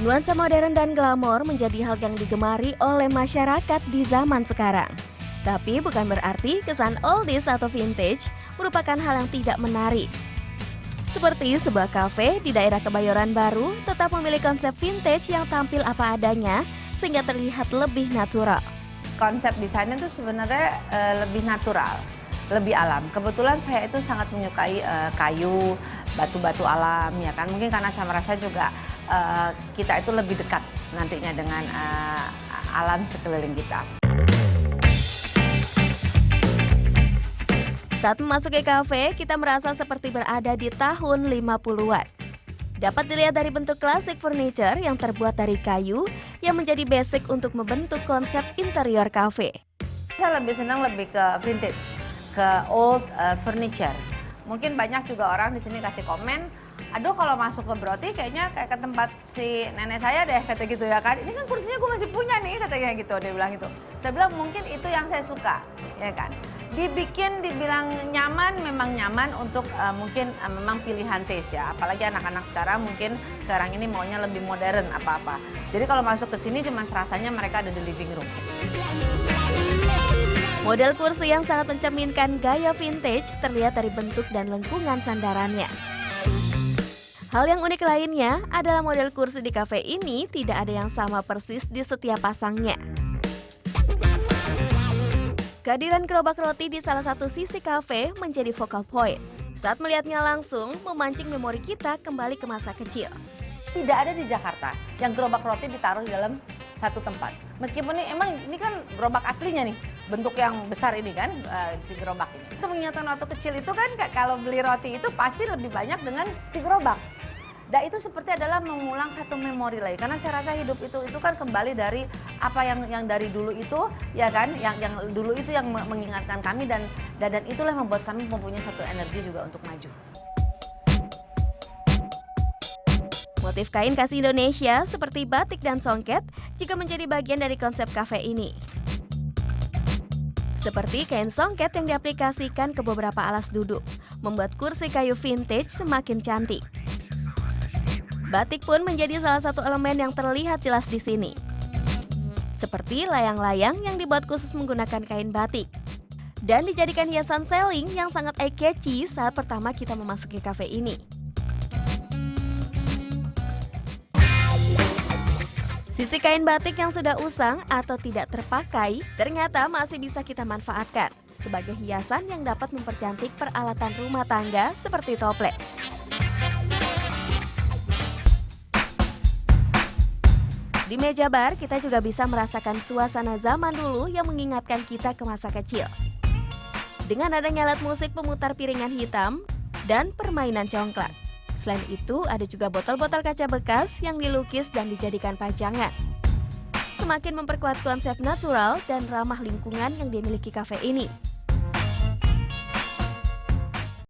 Nuansa modern dan glamor menjadi hal yang digemari oleh masyarakat di zaman sekarang. Tapi bukan berarti kesan oldies atau vintage merupakan hal yang tidak menarik. Seperti sebuah kafe di daerah Kebayoran Baru tetap memilih konsep vintage yang tampil apa adanya sehingga terlihat lebih natural. Konsep desainnya itu sebenarnya lebih natural, lebih alam. Kebetulan saya itu sangat menyukai kayu, batu-batu alam, ya kan. Mungkin karena saya merasa juga kita itu lebih dekat nantinya dengan alam sekeliling kita. Saat memasuki kafe, kita merasa seperti berada di tahun 50-an. Dapat dilihat dari bentuk klasik furniture yang terbuat dari kayu yang menjadi basic untuk membentuk konsep interior kafe. Saya lebih senang ke vintage, ke old furniture. Mungkin banyak juga orang di sini kasih komen, aduh kalau masuk ke Broti kayaknya kayak ke tempat si nenek saya deh, kata gitu ya kan. Ini kan kursinya gue masih punya nih, katanya gitu, dia bilang gitu. Saya bilang mungkin itu yang saya suka, ya kan. Dibilang nyaman, memang nyaman untuk mungkin memang pilihan taste ya. Apalagi anak-anak sekarang mungkin sekarang ini maunya lebih modern apa-apa. Jadi kalau masuk ke sini cuma serasanya mereka ada di living room. Model kursi yang sangat mencerminkan gaya vintage terlihat dari bentuk dan lengkungan sandarannya. Hal yang unik lainnya adalah model kursi di kafe ini tidak ada yang sama persis di setiap pasangnya. Kehadiran gerobak roti di salah satu sisi kafe menjadi focal point. Saat melihatnya langsung, memancing memori kita kembali ke masa kecil. Tidak ada di Jakarta yang gerobak roti ditaruh di dalam satu tempat. Meskipun ini kan gerobak aslinya nih, bentuk yang besar ini kan, si gerobak ini. Itu mengingatkan waktu kecil itu kan kalau beli roti itu pasti lebih banyak dengan si gerobak. Dan itu seperti adalah mengulang satu memori lagi, karena saya rasa hidup itu kan kembali dari apa yang dari dulu itu, ya kan, yang dulu itu yang mengingatkan kami dan itulah yang membuat kami mempunyai satu energi juga untuk maju. Motif kain khas Indonesia seperti batik dan songket juga menjadi bagian dari konsep kafe ini. Seperti kain songket yang diaplikasikan ke beberapa alas duduk, membuat kursi kayu vintage semakin cantik. Batik pun menjadi salah satu elemen yang terlihat jelas di sini. Seperti layang-layang yang dibuat khusus menggunakan kain batik. Dan dijadikan hiasan ceiling yang sangat eye-catchy saat pertama kita memasuki kafe ini. Sisi kain batik yang sudah usang atau tidak terpakai ternyata masih bisa kita manfaatkan sebagai hiasan yang dapat mempercantik peralatan rumah tangga seperti toples. Di meja bar, kita juga bisa merasakan suasana zaman dulu yang mengingatkan kita ke masa kecil. Dengan adanya alat musik pemutar piringan hitam dan permainan congklak. Selain itu, ada juga botol-botol kaca bekas yang dilukis dan dijadikan pajangan. Semakin memperkuat konsep natural dan ramah lingkungan yang dimiliki kafe ini.